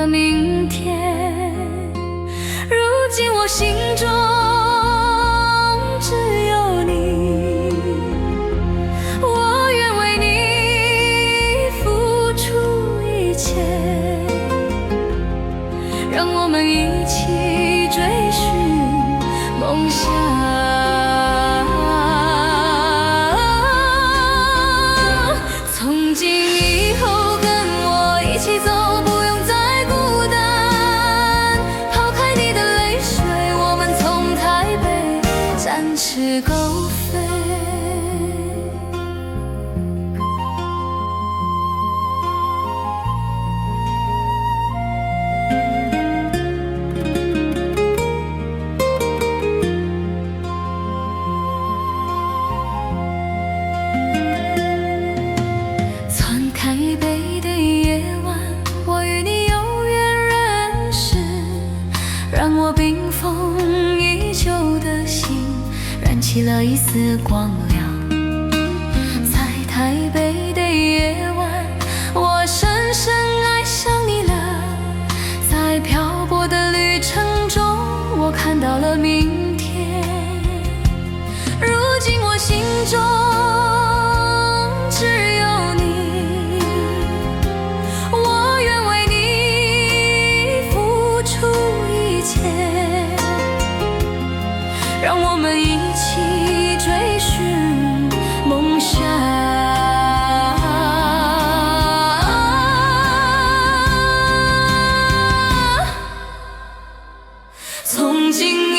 的明天。如今我心中只有你，我愿为你付出一切，让我们一起追寻梦想。从今以后跟我一起走，不用再孤单。抛开你的泪水，我们从台北展翅高飞。从台北的夜晚，我与你有缘认识，让我冰封已久的心燃起了一丝光亮。在台北的夜晚，我深深爱上你了。在漂泊的旅程中，我看到了明天。如今我心中只有你，我愿为你付出一切，让我们一起追寻梦想。从今